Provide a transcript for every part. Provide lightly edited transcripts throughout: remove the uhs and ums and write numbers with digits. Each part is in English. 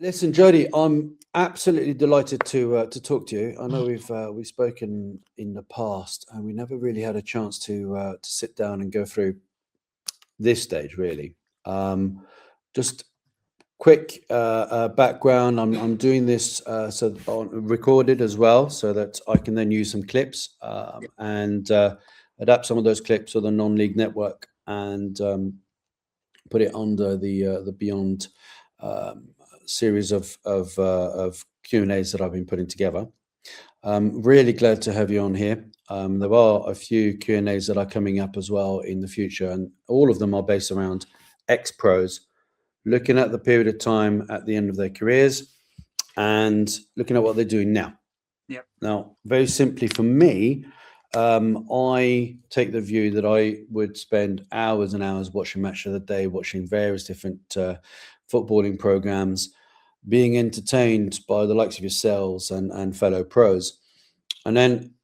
Listen, Jody, I'm absolutely delighted to talk to you. I know we've spoken in the past, and we never really had a chance to sit down and go through this stage, really. Just quick background. I'm doing this recorded as well, so that I can then use some clips and adapt some of those clips to the non-league network and put it under the Beyond series of Q&As that I've been putting together. Really glad to have you on here. There are a few Q&As that are coming up as well in the future, and all of them are based around ex-pros, looking at the period of time at the end of their careers and looking at what they're doing now. Yeah. Now, very simply for me, I take the view that I would spend hours and hours watching Match of the Day, watching various different footballing programs, being entertained by the likes of yourselves and fellow pros. And then,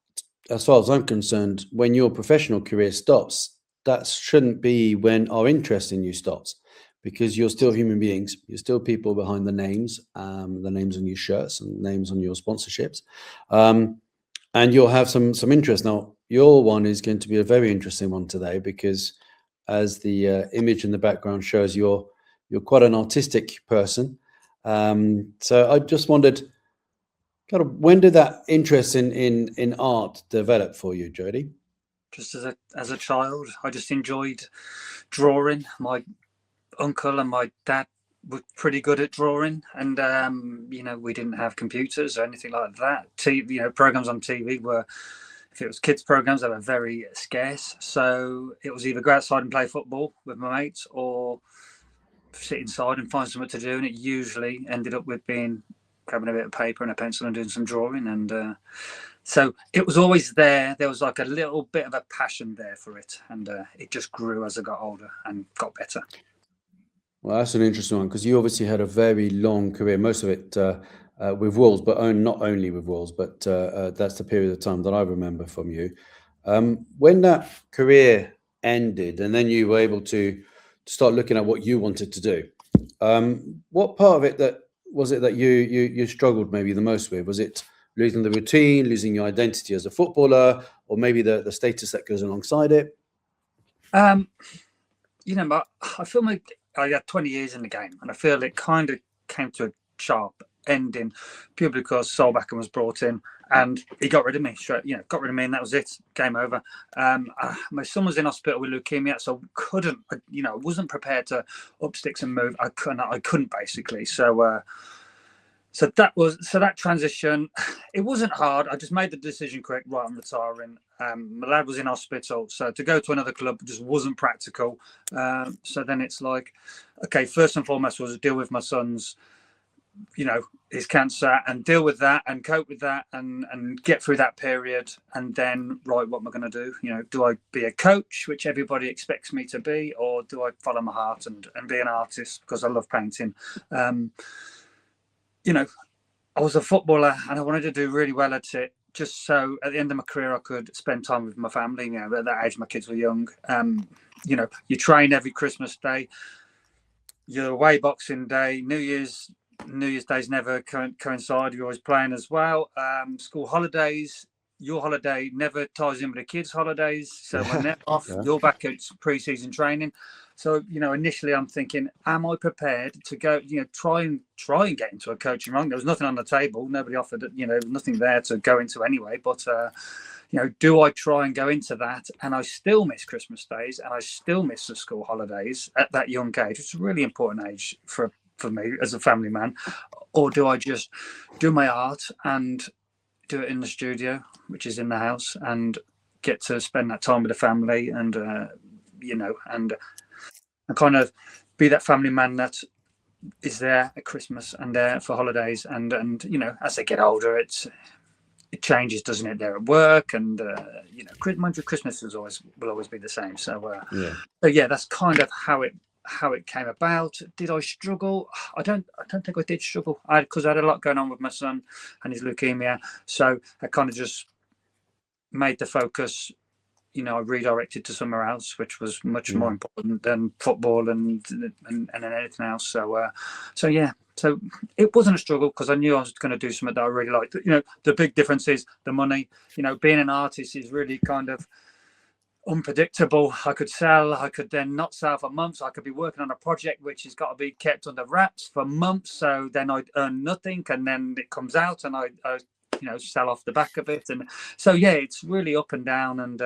as far as I'm concerned, when your professional career stops, that shouldn't be when our interest in you stops, because you're still human beings. You're still people behind the names on your shirts and names on your sponsorships. And you'll have some interest. Now, your one is going to be a very interesting one today, because as the image in the background shows, you're quite an artistic person. So I just wondered, kind of, when did that interest in art develop for you, Jody? Just as a child, I just enjoyed drawing. My uncle and my dad were pretty good at drawing, and we didn't have computers or anything like that. Programs on TV were, if it was kids programs, they were very scarce. So it was either go outside and play football with my mates, or sit inside and find something to do. And it usually ended up with grabbing a bit of paper and a pencil and doing some drawing. And so it was always there. There was like a little bit of a passion there for it, and it just grew as I got older and got better. Well, that's an interesting one, because you obviously had a very long career, most of it with Wolves, but not only with Wolves, but that's the period of time that I remember from you. When that career ended, and then you were able to start looking at what you wanted to do, what part of it that you struggled maybe the most with? Was it losing the routine, losing your identity as a footballer, or maybe the status that goes alongside it? I feel like I had 20 years in the game, and I feel it kind of came to a sharp ending purely because Solbakken was brought in and he got rid of me and that was it. Game over. My son was in hospital with leukemia, so I wasn't prepared to up sticks and move. I couldn't basically. So that transition, it wasn't hard. I just made the decision quick. Right, I'm retiring. My lad was in hospital, so to go to another club just wasn't practical. So then it's like, okay, first and foremost was to deal with my son's, his cancer, and deal with that and cope with that and get through that period. And then, right, what am I going to do? Do I be a coach, which everybody expects me to be, or do I follow my heart and be an artist because I love painting? I was a footballer and I wanted to do really well at it, just so at the end of my career I could spend time with my family. At that age my kids were young. You train every Christmas Day, you're away Boxing Day, New Year's Days never coincide. You're always playing as well. School holidays, your holiday never ties in with the kids' holidays, so when they're off, you're back at pre-season training. So initially I'm thinking, am I prepared to go? Try and get into a coaching role. There was nothing on the table. Nobody offered it. Nothing there to go into anyway. But do I try and go into that? And I still miss Christmas days, and I still miss the school holidays at that young age. It's a really important age for me as a family man. Or do I just do my art and do it in the studio, which is in the house, and get to spend that time with the family and and kind of be that family man that is there at Christmas and there for holidays, and as they get older it changes, doesn't it? They're at work, and Christmas will always be the same. So that's kind of how it came about. Did I struggle? I don't think I did struggle, because I had a lot going on with my son and his leukemia, so I kind of just made the focus I redirected to somewhere else, which was much more important than football and anything else. So yeah, so it wasn't a struggle because I knew I was going to do something that I really liked. The big difference is the money. Being an artist is really kind of unpredictable. I could sell, I could then not sell for months. I could be working on a project which has got to be kept under wraps for months. So then I'd earn nothing, and then it comes out, and I sell off the back of it. And so yeah, it's really up and down, and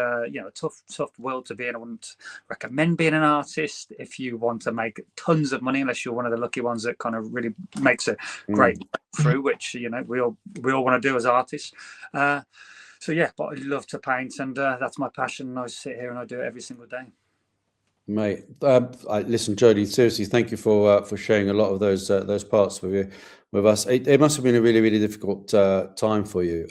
tough world to be in. I wouldn't recommend being an artist if you want to make tons of money, unless you're one of the lucky ones that kind of really makes a great breakthrough, which we all want to do as artists. So yeah, but I love to paint, and that's my passion. And I sit here and I do it every single day. Mate, listen, Jody. Seriously, thank you for sharing a lot of those parts with us. It must have been a really, really difficult time for you.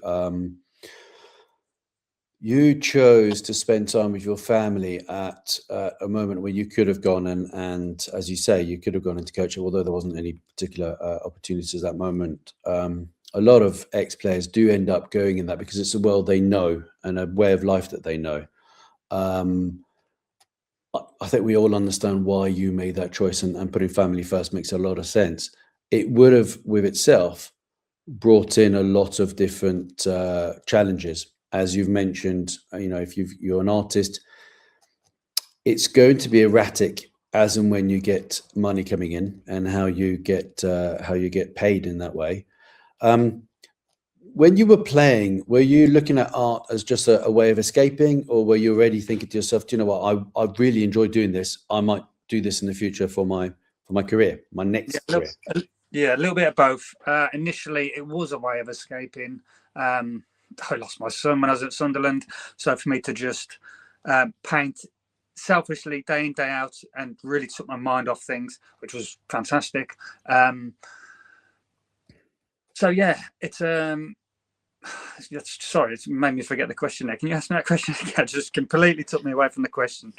You chose to spend time with your family at a moment where you could have gone and as you say, you could have gone into coaching, although there wasn't any particular opportunities at that moment. A lot of ex-players do end up going in that because it's a world they know and a way of life that they know. I think we all understand why you made that choice, and putting family first makes a lot of sense. It would have, with itself, brought in a lot of different challenges. As you've mentioned, if you're an artist, it's going to be erratic as and when you get money coming in and how you get paid in that way. When you were playing, were you looking at art as just a way of escaping, or were you already thinking to yourself, do you know what, I really enjoy doing this. I might do this in the future for my career, my next career? Yeah, a little bit of both. Initially, it was a way of escaping. I lost my son when I was at Sunderland, so for me to just paint selfishly day in, day out, and really took my mind off things, which was fantastic. So yeah, it's sorry, it's made me forget the question there. Can you ask me that question again? It just completely took me away from the question.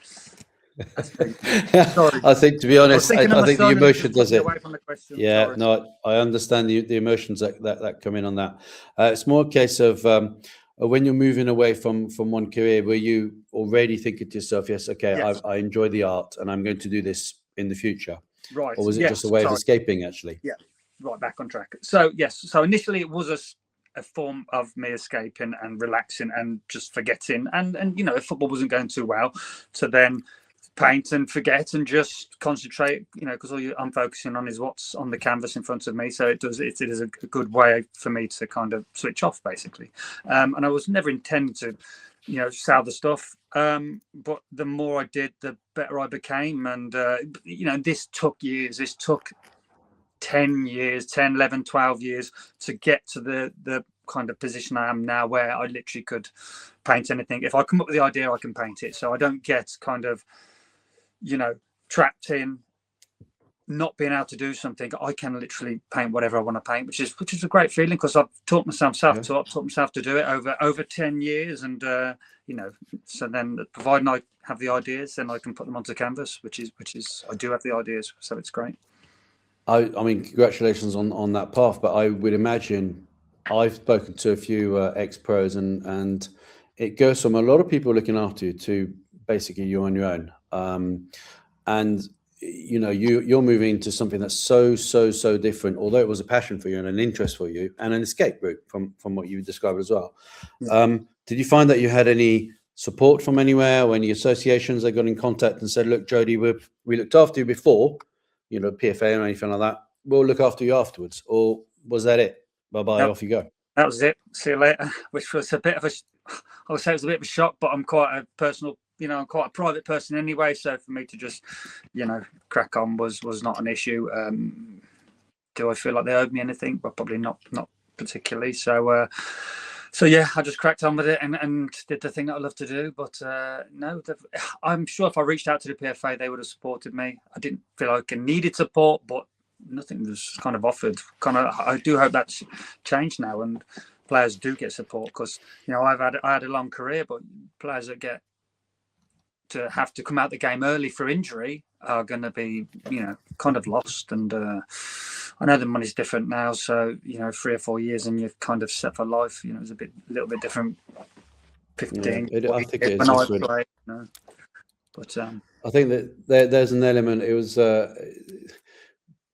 Sorry. I think, to be honest, I think the emotion does it. Away from the question. Yeah, Sorry. no, I understand the emotions that come in on that. It's more a case of when you're moving away from one career, were you already thinking to yourself, yes, okay, yes, I enjoy the art and I'm going to do this in the future? Right. Or was it just a way of escaping, actually? Yeah, right, back on track. So yes, so initially it was a form of me escaping and relaxing and just forgetting, and if football wasn't going too well, to then paint and forget and just concentrate, because all I'm focusing on is what's on the canvas in front of me. So it is a good way for me to kind of switch off, basically. And I was never intending to sell the stuff, but the more I did, the better I became. And this took years. This took 10 years, 10, 11, 12 years to get to the kind of position I am now, where I literally could paint anything. If I come up with the idea, I can paint it. So I don't get kind of trapped in not being able to do something. I can literally paint whatever I want to paint, which is a great feeling, because I've taught myself to do it over 10 years. And so then providing I have the ideas, then I can put them onto canvas, which is I do have the ideas, so it's great. I mean, congratulations on that path, but I would imagine, I've spoken to a few ex-pros, and it goes from a lot of people looking after you to basically you on your own. And you're moving into something that's so different, although it was a passion for you and an interest for you and an escape route from what you described as well. Yeah. Did you find that you had any support from anywhere, or any associations that got in contact and said, look, Jody, we looked after you before, PFA or anything like that, we'll look after you afterwards? Or was that it? Bye-bye, off you go? That was it. See you later. Which was a bit of I would say it was a bit of a shock, but I'm quite a personal, I'm quite a private person anyway. So for me to just, crack on was not an issue. Do I feel like they owed me anything? Well, probably not particularly. So yeah, I just cracked on with it and did the thing that I love to do. But no, I'm sure if I reached out to the PFA, they would have supported me. I didn't feel like I needed support, but nothing was kind of offered. I do hope that's changed now, and players do get support, because I had a long career, but players that get to have to come out the game early for injury are going to be kind of lost. And I know the money's different now, so 3 or 4 years and you've kind of set for life. It's a little bit different 15. Yeah, I think it is when I just really. played, you know. But I think that there's an element. It was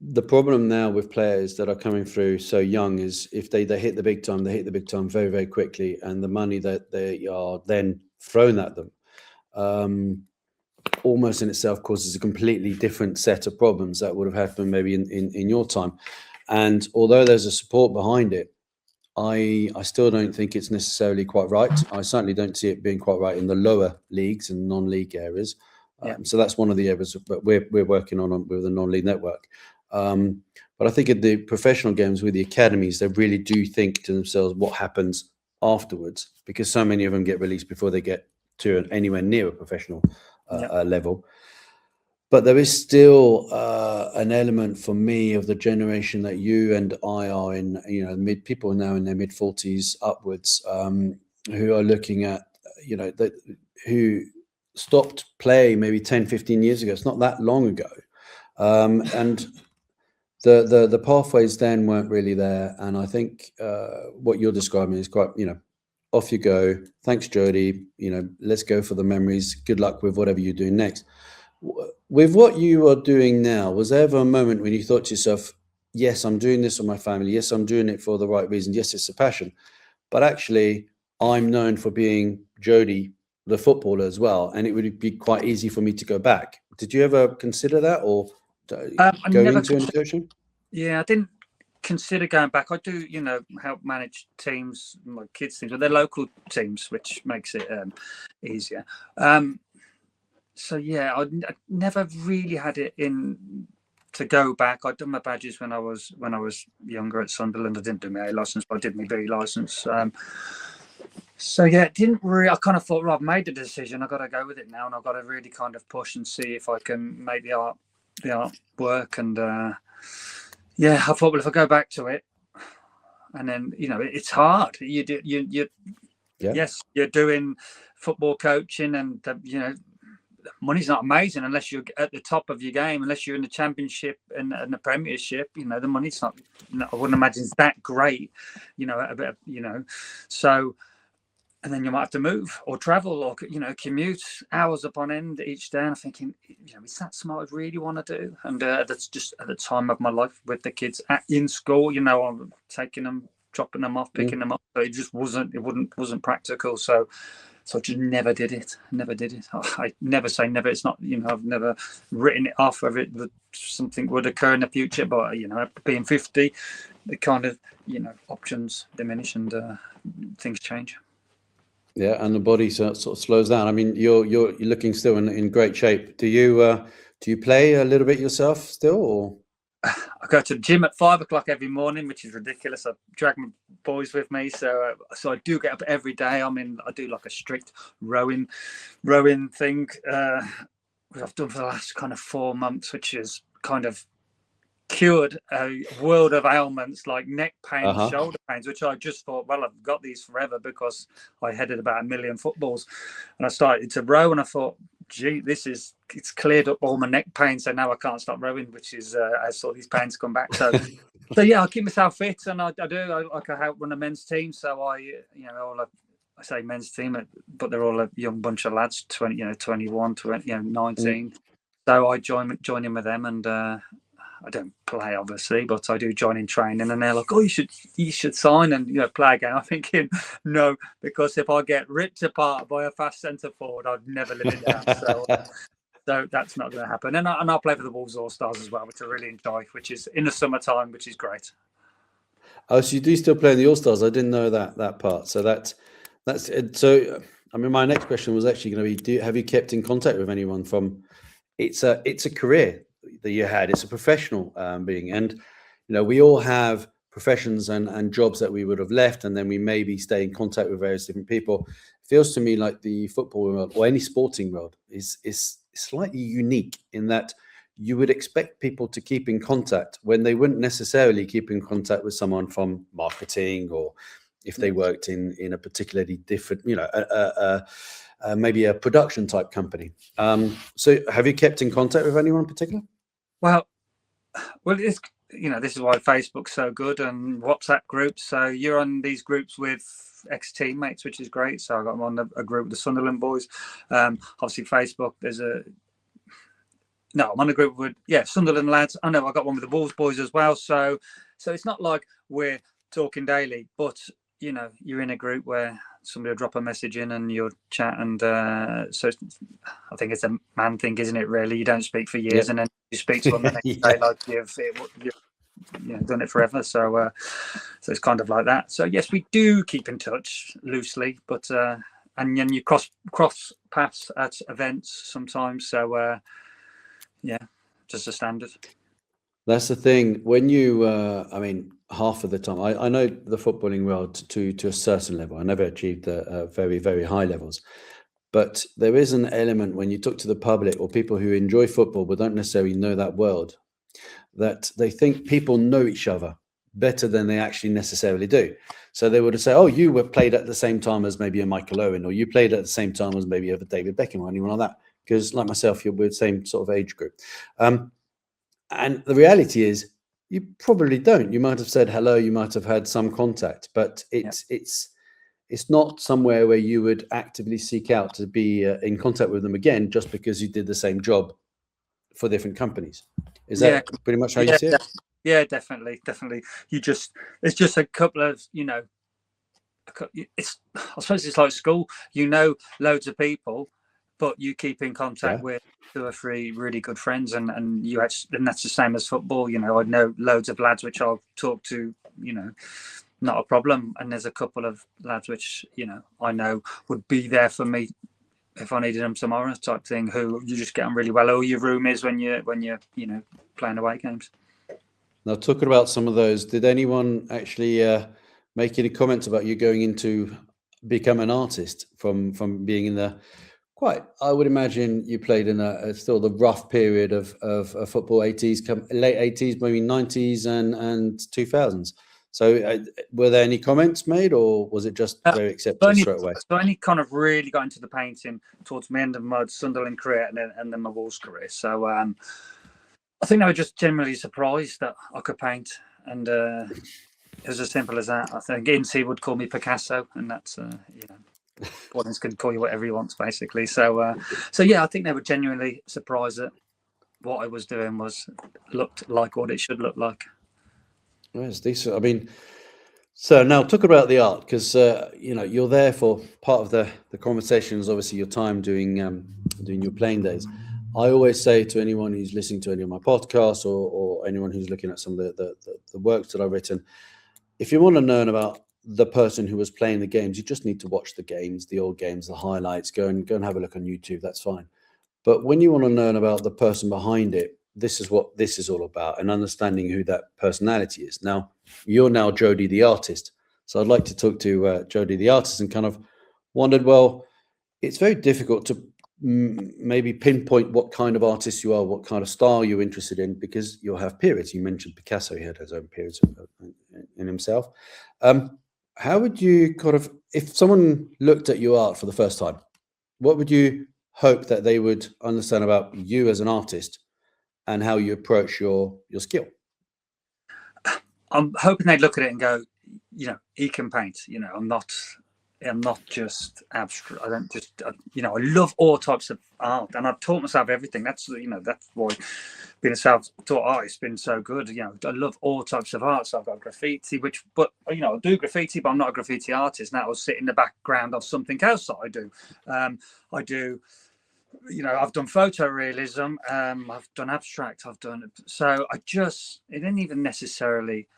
the problem now with players that are coming through so young is if they hit the big time, they hit the big time very, very quickly, and the money that they are then thrown at them almost in itself causes a completely different set of problems that would have happened maybe in your time. And although there's a support behind it, I still don't think it's necessarily quite right. I certainly don't see it being quite right in the lower leagues and non-league areas. So that's one of the areas that we're working on with the non-league network. But I think in the professional games with the academies, they really do think to themselves what happens afterwards, because so many of them get released before they get to anywhere near a professional level. But there is still an element for me of the generation that you and I are in, you know, people now in their mid-40s upwards, who are looking at, you know, who stopped playing maybe 10, 15 years ago. It's not that long ago. And the pathways then weren't really there. And I think what you're describing is quite, you know, off you go. Thanks, Jody. You know, let's go for the memories. Good luck with whatever you're doing next. With what you are doing now, was there ever a moment when you thought to yourself, yes, I'm doing this for my family. Yes, I'm doing it for the right reason. Yes, it's a passion. But actually, I'm known for being Jody, the footballer as well. And it would be quite easy for me to go back. Did you ever consider that or go into any coaching? Yeah, I didn't consider going back. I do, you know, help manage teams, my kids' teams, but they're local teams, which makes it easier. So yeah, I never really had it in to go back. I'd done my badges when I was younger at Sunderland. I didn't do my A license, but I did my B license. So yeah, it didn't really. I kind of thought, well, I've made the decision. I've got to go with it now, and I've got to really kind of push and see if I can make the art work. And yeah, I thought, well, if I go back to it, and then you know, it's hard. Yes, you're doing football coaching, and you know, money's not amazing unless you're at the top of your game, unless you're in the championship and the premiership. You know, the money's not. I wouldn't imagine it's that great. You know, a bit. You know, so. And then you might have to move or travel or, you know, commute hours upon end each day. And I'm thinking, you know, is that something I really want to do? And that's just at the time of my life with the kids in school, you know, I'm taking them, dropping them off, picking them up. But it just wasn't practical. So I just never did it. I never say never. It's not, you know, I've never written it off of it that something would occur in the future. But, you know, being 50, the kind of, you know, options diminish and things change. Yeah, and the body sort of slows down. I mean, you're looking still in great shape. Do you play a little bit yourself still, or? I go to the gym at 5 o'clock every morning, which is ridiculous. I drag my boys with me, so I do get up every day. I mean, I do like a strict rowing thing, which I've done for the last kind of 4 months, which is kind of cured a world of ailments like neck pain, shoulder pains, which I just thought, well, I've got these forever because I headed about 1 million footballs, and I started to row, and I thought, gee, it's cleared up all my neck pain, so now I can't stop rowing, which is I saw these pains come back. So yeah, I keep myself fit, and I help run a men's team. So I say men's team, but they're all a young bunch of lads, 21, 19. So I join in with them, and I don't play, obviously, but I do join in training, and they're like, "Oh, you should sign and, you know, play a game." I'm thinking, no, because if I get ripped apart by a fast centre forward, I'd never live in that. So that's not going to happen. And I'll play for the Wolves All Stars as well, which I really enjoy, which is in the summertime, which is great. Oh, so you do still play in the All Stars? I didn't know that part. So that's so. I mean, my next question was actually going to be: have you kept in contact with anyone from? It's a career that you had. It's a professional being, and you know, we all have professions and jobs that we would have left, and then we maybe stay in contact with various different people. It feels to me like the football world or any sporting world is slightly unique in that you would expect people to keep in contact when they wouldn't necessarily keep in contact with someone from marketing, or if they worked in a particularly different, you know, maybe a production type company. So have you kept in contact with anyone in particular? Well, it's this is why Facebook's so good, and WhatsApp groups. So you're on these groups with ex-teammates, which is great. So I got on a group with the Sunderland boys. Obviously Facebook, I'm on a group with Sunderland lads. I know I got one with the Wolves boys as well. So it's not like we're talking daily, but you're in a group where somebody will drop a message in and you'll chat, and so I think it's a man thing, isn't it? Really, you don't speak for years, and then you speak to them the next day like you've done it forever. So it's kind of like that. So yes, we do keep in touch loosely, but and then you cross paths at events sometimes. So just a standard. That's the thing. When you, half of the time, I know the footballing world to a certain level. I never achieved the very, very high levels. But there is an element when you talk to the public or people who enjoy football but don't necessarily know that world, that they think people know each other better than they actually necessarily do. So they would say, oh, you were played at the same time as maybe a Michael Owen, or you played at the same time as maybe a David Beckham or anyone like that. Because like myself, we're the same sort of age group. And the reality is, you probably don't. You might have said hello, you might have had some contact, but it's not somewhere where you would actively seek out to be in contact with them again just because you did the same job for different companies. Is that pretty much how you see it? Yeah, definitely. It's just a couple of, I suppose it's like school. Loads of people, but you keep in contact with 2 or 3 really good friends, and that's the same as football. I know loads of lads which I'll talk to, not a problem, and there's a couple of lads which I know would be there for me if I needed them tomorrow, type thing, who you just get on really well. Or your room is when you're playing away games. Now, talking about some of those, did anyone actually make any comments about you going into become an artist from being in the I would imagine you played in still the rough period of football, late 80s, maybe 90s and 2000s. So were there any comments made, or was it just very accepted straight away? So I only kind of really got into the painting towards the end of my Sunderland career and then my Wolves career. So I think they were just generally surprised that I could paint, and it was as simple as that. I think Incy would call me Picasso, and that's Gordon's can call you whatever he wants, basically. So I think they were genuinely surprised that what I was doing looked like what it should look like. Well, it's decent. I mean, so now talk about the art, because you're there for part of the conversation is obviously your time doing your playing days. I always say to anyone who's listening to any of my podcasts or anyone who's looking at some of the works that I've written, if you want to learn about the person who was playing the games, you just need to watch the games, the old games, the highlights, go and have a look on YouTube. That's fine. But when you want to learn about the person behind it, this is what this is all about, and understanding who that personality is. Now, you're now Jody the artist. So I'd like to talk to Jody the artist, and kind of wondered, well, it's very difficult to maybe pinpoint what kind of artist you are, what kind of style you're interested in, because you'll have periods. You mentioned Picasso, he had his own periods in himself. How would you kind of, if someone looked at your art for the first time, what would you hope that they would understand about you as an artist and how you approach your skill? I'm hoping they'd look at it and go, he can paint. I'm not just abstract. I don't just, I love all types of art, and I've taught myself everything. That's why being a self-taught artist has been so good. I love all types of art. So I've got graffiti, I do graffiti, but I'm not a graffiti artist. Now I'll sit in the background of something else that I do. I do, I've done photorealism. I've done abstract. It isn't even necessarily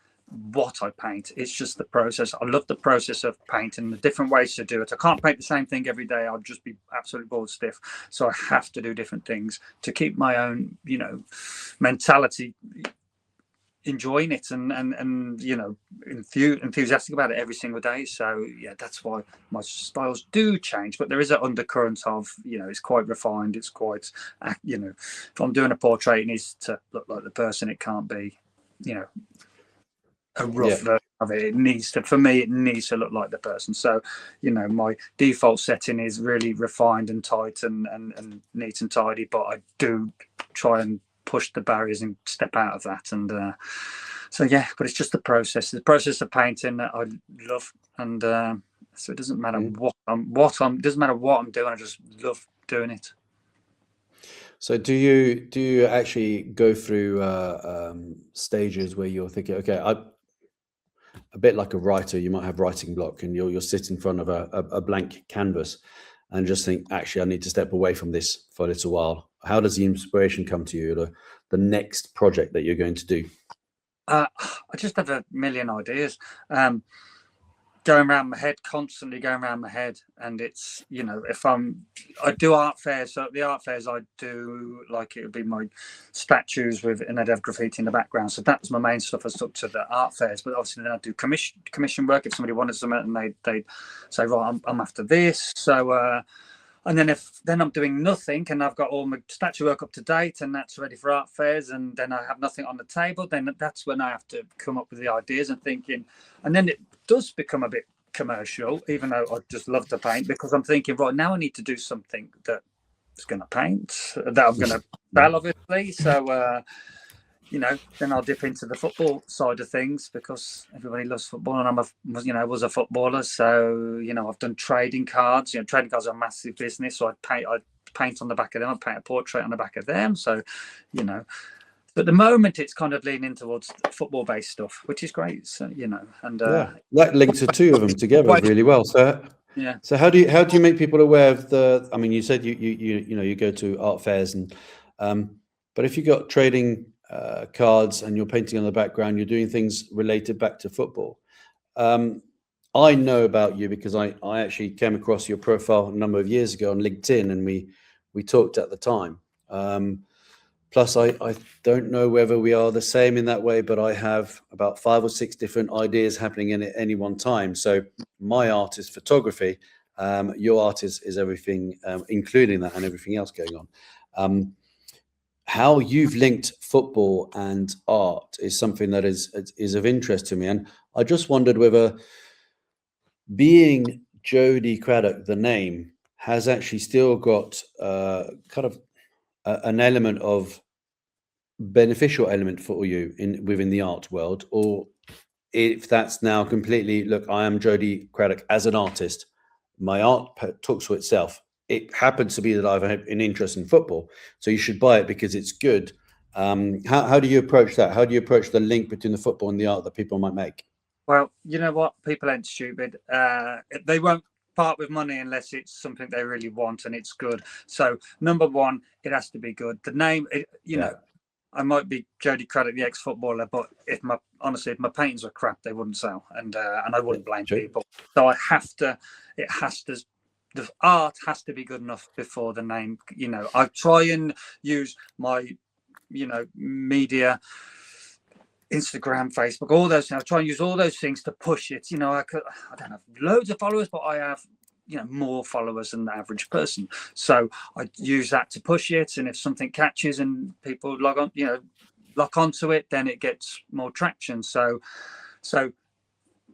what I paint, it's just the process. I love the process of painting, the different ways to do it. I can't paint the same thing every day. I'll just be absolutely bored stiff. So I have to do different things to keep my own, mentality, enjoying it and enthusiastic about it every single day. So that's why my styles do change, but there is an undercurrent of, it's quite refined. It's quite, if I'm doing a portrait, it needs to look like the person. It can't be, a rough version of it. It needs to look like the person. So, my default setting is really refined and tight and neat and tidy, but I do try and push the barriers and step out of that. And so yeah, but it's just the process of painting that I love. And so it doesn't matter doesn't matter what I'm doing. I just love doing it. So do you actually go through stages where you're thinking, okay, a bit like a writer, you might have writing block, and you'll sit in front of a blank canvas and just think, actually, I need to step away from this for a little while. How does the inspiration come to you, the next project that you're going to do? I just have a million ideas going around my head, constantly going around my head. And it's, you know, I do art fairs. So at the art fairs I do, like, it would be my statues and I'd have graffiti in the background. So that's my main stuff I stuck to the art fairs. But obviously then I do commission work if somebody wanted something, and they'd say, right, I'm after this. So and then I'm doing nothing, and I've got all my statue work up to date, and that's ready for art fairs, and then I have nothing on the table, then that's when I have to come up with the ideas and thinking. And then it does become a bit commercial, even though I just love to paint, because I'm thinking, right, now I need to do something that is going to paint, that I'm going to sell, obviously. So you know, then I'll dip into the football side of things, because everybody loves football, and was a footballer. So, you know, I've done trading cards. You know, trading cards are a massive business. So I'd paint on the back of them. I'd paint a portrait on the back of them. So, you know, but at the moment it's kind of leaning towards football-based stuff, which is great. So, you know, and that links the two of them together really well. So yeah. So how do you make people aware of the? I mean, you said you go to art fairs, and but if you got trading cards and you're painting on the background, you're doing things related back to football. I know about you because I actually came across your profile a number of years ago on LinkedIn, and we talked at the time. Plus, I don't know whether we are the same in that way, but I have about 5 or 6 different ideas happening in at any one time. So my art is photography. Your art is everything, including that and everything else going on. How you've linked football and art is something that is of interest to me. And I just wondered whether being Jody Craddock, the name, has actually still got kind of an element of beneficial element for you within the art world, or if that's now completely, look, I am Jody Craddock as an artist. My art talks for itself. It happens to be that I have an interest in football, so you should buy it because it's good. How do you approach that? How do you approach the link between the football and the art that people might make? Well, you know what? People ain't stupid. They won't part with money unless it's something they really want and it's good. So number one, it has to be good. The name, you know, I might be Jody Craddock, the ex-footballer, but if my paintings were crap, they wouldn't sell, and I wouldn't blame people. So the art has to be good enough before the name. You know, I try and use my, you know, media, Instagram, Facebook, all those things. I try and use all those things to push it. You know, I don't have loads of followers, but I have, you know, more followers than the average person. So I use that to push it. And if something catches and people lock onto it, then it gets more traction. So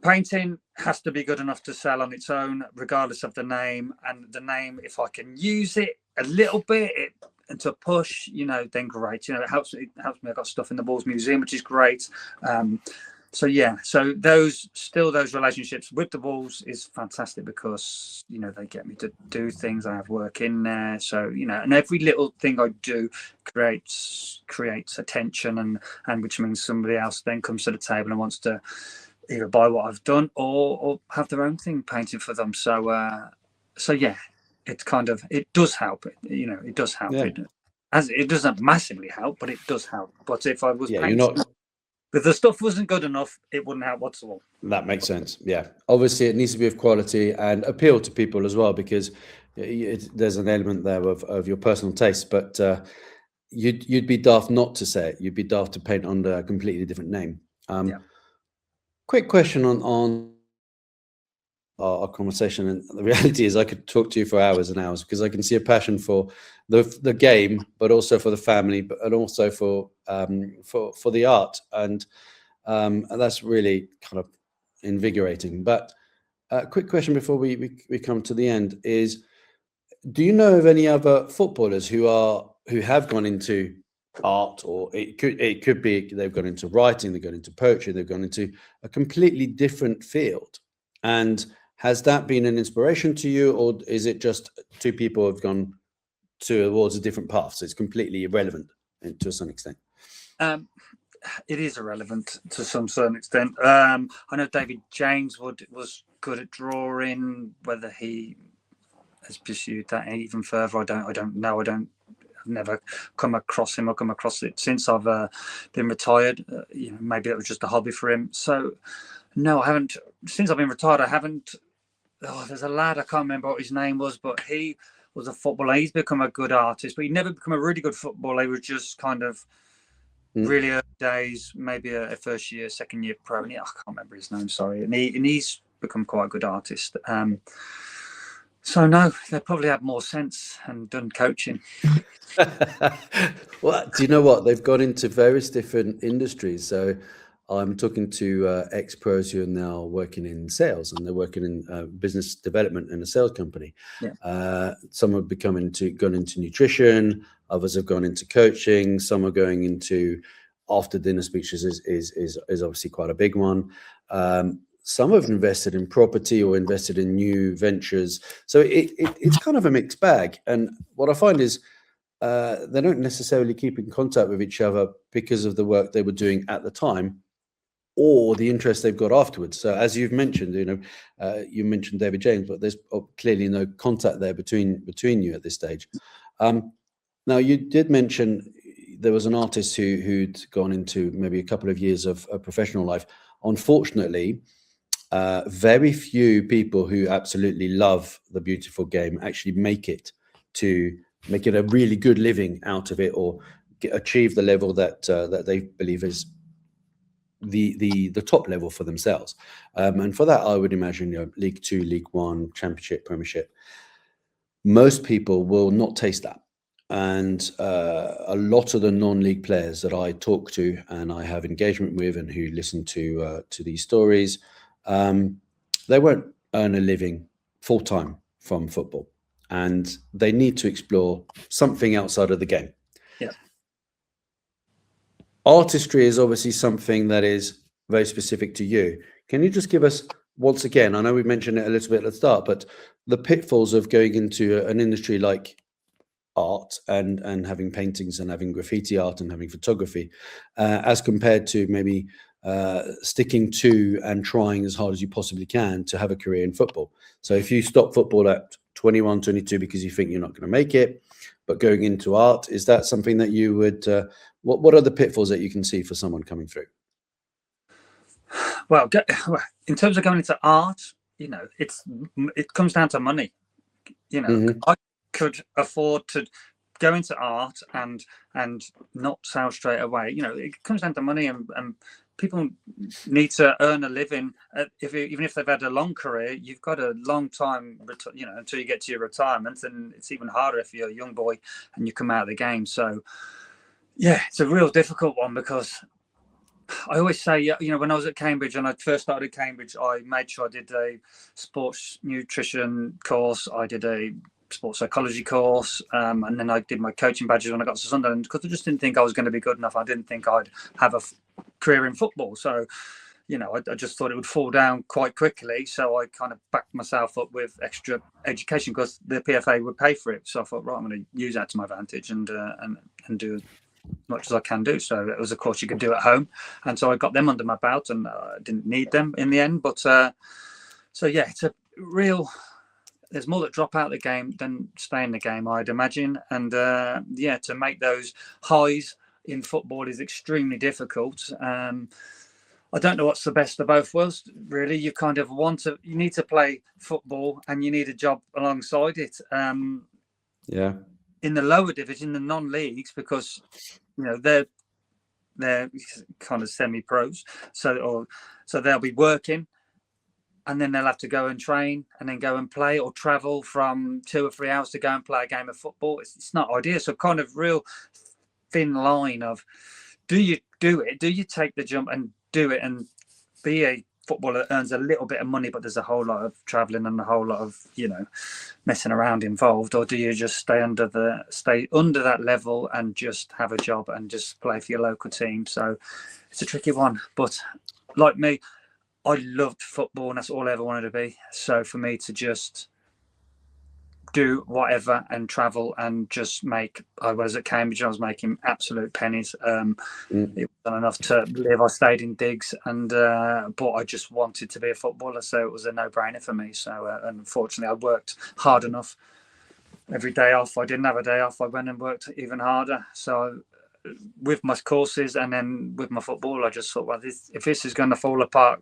painting has to be good enough to sell on its own, regardless of the name. And the name, if I can use it a little bit and to push, you know, then great. You know, it helps me. I've got stuff in the Bulls Museum, which is great. So yeah, so those relationships with the Wolves is fantastic, because, you know, they get me to do things. I have work in there, so, you know, and every little thing I do creates attention, and which means somebody else then comes to the table and wants to either buy what I've done or have their own thing painted for them. So yeah, it's kind of, it does help. You know, it does help. Yeah. It doesn't massively help, but it does help. But if I was painting, if the stuff wasn't good enough, it wouldn't help whatsoever. That makes sense. Yeah, obviously it needs to be of quality and appeal to people as well, because there's an element there of your personal taste. But you'd be daft not to say it. You'd be daft to paint under a completely different name. Quick question on our conversation, and the reality is I could talk to you for hours and hours, because I can see a passion for the game, but also for the family, and also for the art, and that's really kind of invigorating. But a quick question before we come to the end is, do you know of any other footballers who have gone into art, or it could be they've gone into writing, they've gone into poetry, they've gone into a completely different field. And has that been an inspiration to you, or is it just two people have gone towards a different path, so it's completely irrelevant to some extent? It is irrelevant to some certain extent. I know David James was good at drawing. Whether he has pursued that even further, I don't know. I've never come across him or come across it since I've been retired. Maybe it was just a hobby for him. So no, I haven't. Since I've been retired, I haven't. Oh, there's a lad, I can't remember what his name was, but he was a footballer. He's become a good artist, but he never become a really good footballer. He was just kind of really early days, maybe a first year, second year pro. And I can't remember his name, sorry. And he's become quite a good artist. So no, they probably had more sense and done coaching. Well, do you know what? They've gone into various different industries. So I'm talking to ex-pros who are now working in sales, and they're working in business development in a sales company. Yeah. Some have gone into nutrition. Others have gone into coaching. Some are going into after dinner speeches is obviously quite a big one. Some have invested in property or invested in new ventures. So it's kind of a mixed bag. And what I find is they don't necessarily keep in contact with each other because of the work they were doing at the time or the interest they've got afterwards. So as you've mentioned, you mentioned David James, but there's clearly no contact there between you at this stage. Now, you did mention there was an artist who'd gone into maybe a couple of years of professional life. Unfortunately, very few people who absolutely love the beautiful game actually make it a really good living out of it, or achieve the level that they believe is the top level for themselves. And for that, I would imagine League Two, League One, Championship, Premiership. Most people will not taste that. And a lot of the non-league players that I talk to and I have engagement with and who listen to these stories, they won't earn a living full-time from football, and they need to explore something outside of the game. Yeah. Artistry is obviously something that is very specific to you. Can you just give us, once again, I know we mentioned it a little bit at the start, but the pitfalls of going into an industry like art and having paintings and having graffiti art and having photography, as compared to maybe sticking to and trying as hard as you possibly can to have a career in football. So if you stop football at 21, 22 because you think you're not going to make it, but going into art, is that something that you would, what are the pitfalls that you can see for someone coming through? Well, in terms of going into art, it comes down to money. I could afford to go into art and not sell straight away. It comes down to money, and people need to earn a living. Even if they've had a long career, you've got a long time, until you get to your retirement, and it's even harder if you're a young boy and you come out of the game. So, yeah, it's a real difficult one, because I always say, when I was at Cambridge and I first started at Cambridge, I made sure I did a sports nutrition course. I did a sports psychology course, and then I did my coaching badges when I got to Sunderland, because I just didn't think I was going to be good enough. I didn't think I'd have a career in football. So, I just thought it would fall down quite quickly. So I kind of backed myself up with extra education, because the PFA would pay for it. So I thought, right, I'm going to use that to my advantage and do as much as I can do. So it was a course you could do at home, and so I got them under my belt, and I didn't need them in the end. But so yeah, it's a real. There's more that drop out of the game than stay in the game, I'd imagine. And to make those highs in football is extremely difficult. I don't know what's the best of both worlds, really. You kind of you need to play football and you need a job alongside it. Yeah. In the lower division, the non-leagues, because they're kind of semi-pros, so they'll be working, and then they'll have to go and train and then go and play, or travel from 2 or 3 hours to go and play a game of football. It's not ideal. So kind of real thin line of, do you do it? Do you take the jump and do it and be a footballer earns a little bit of money, but there's a whole lot of traveling and a whole lot of, messing around involved? Or do you just stay under that level and just have a job and just play for your local team? So it's a tricky one. But like me, I loved football and that's all I ever wanted to be. So for me to just do whatever and travel and just I was at Cambridge, I was making absolute pennies. It wasn't enough to live. I stayed in digs, but I just wanted to be a footballer, so it was a no-brainer for me. So unfortunately, I worked hard enough. Every day off, I didn't have a day off, I went and worked even harder. So with my courses and then with my football, I just thought, well, if this is going to fall apart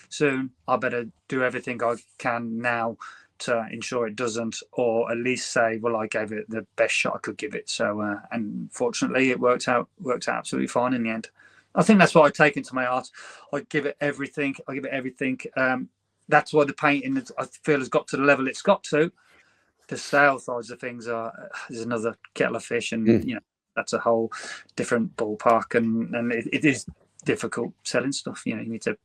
soon, I better do everything I can now to ensure it doesn't, or at least say, well, I gave it the best shot I could give it. So and fortunately it worked out absolutely fine in the end. I think that's what I take into my art. I give it everything. That's why the painting, I feel, has got to the level it's got to. The sales sides of things is another kettle of fish, and that's a whole different ballpark, and it is difficult selling stuff. You need to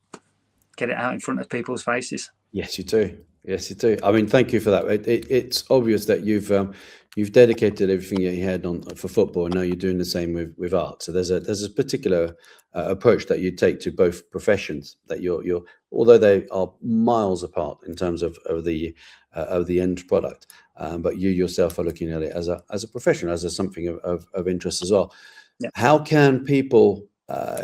get it out in front of people's faces. Yes, you do. Yes, you do. I mean, thank you for that. It's obvious that you've dedicated everything you had on for football, and now you're doing the same with art. So there's a particular approach that you take to both professions. That you're although they are miles apart in terms of the end product, but you yourself are looking at it as a profession, as something of interest as well. Yeah. How can people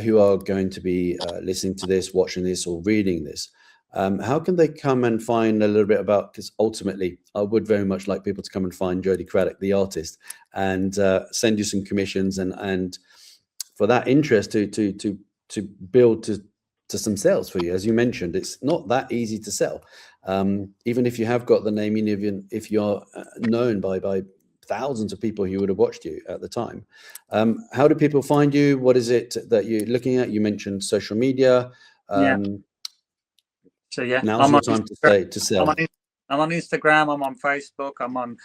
who are going to be listening to this, watching this, or reading this, how can they come and find a little bit about, because ultimately I would very much like people to come and find Jody Craddock, the artist, and send you some commissions and for that interest to build to some sales for you. As you mentioned, it's not that easy to sell. Even if you have got the name, even if you're known by thousands of people who would have watched you at the time. How do people find you? What is it that you're looking at? You mentioned social media. So yeah, now's your time to sell. I'm on Instagram. I'm on Facebook. I'm on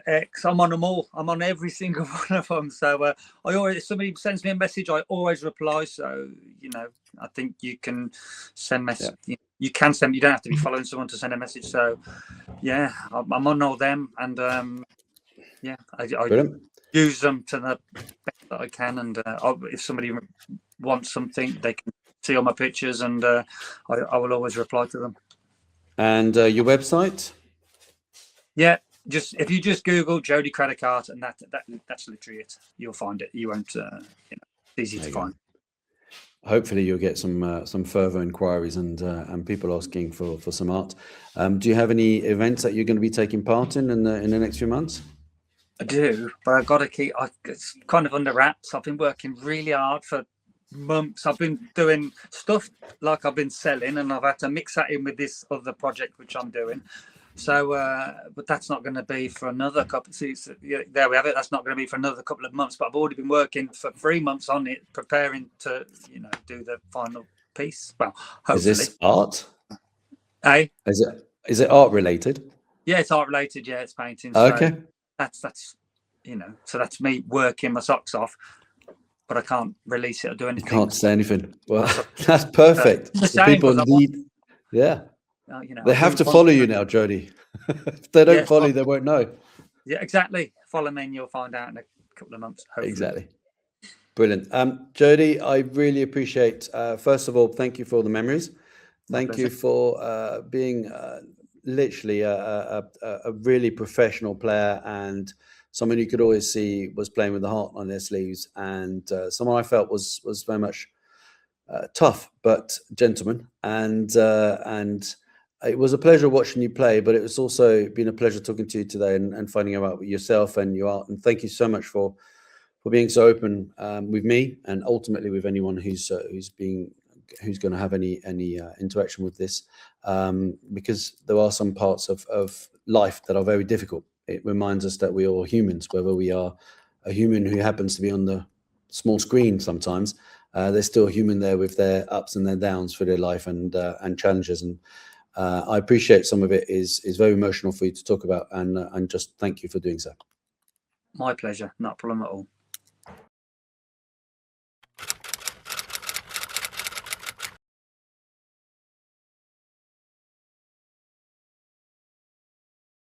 X. I'm on them all. I'm on every single one of them. So if somebody sends me a message, I always reply. So I think you can send message. Yeah. You can send. You don't have to be following someone to send a message. So yeah, I'm on all them, and I use them to the best that I can. And if somebody wants something, they can see all my pictures, and I will always reply to them. And your website? Yeah, if you just Google Jody Craddock art, and that's literally it. You'll find it. You won't. It's easy to find. Hopefully, you'll get some further inquiries and people asking for some art. Do you have any events that you're going to be taking part in the next few months? I do, but I've got to keep. It's kind of under wraps. I've been working really hard for months. I've been doing stuff like I've been selling, and I've had to mix that in with this other project which I'm doing. So but that's not going to be for another couple. There we have it. That's not going to be for another couple of months, but I've already been working for 3 months on it, preparing to do the final piece. Well, hopefully. Is this art? Hey, is it art related? Yeah, it's art related. Yeah, it's painting. Okay. So that's so that's me working my socks off, but I can't release it or do anything. You can't say anything. Well, that's perfect. People need, they have to follow you now, Jody. If they don't follow you, they won't know. Yeah, exactly. Follow me and you'll find out in a couple of months, hopefully. Exactly. Brilliant. Jody, I really appreciate, first of all, thank you for the memories. Thank you for being literally a really professional player, and someone you could always see was playing with the heart on their sleeves, and someone I felt was very much tough but gentleman, and it was a pleasure watching you play, but it was also been a pleasure talking to you today and finding out about yourself and your art. And thank you so much for being so open with me, and ultimately with anyone who's going to have any interaction with this, because there are some parts of life that are very difficult. It reminds us that we are all humans, whether we are a human who happens to be on the small screen sometimes, they're still human there with their ups and their downs for their life and challenges. And I appreciate some of it is very emotional for you to talk about, and just thank you for doing so. My pleasure, not a problem at all.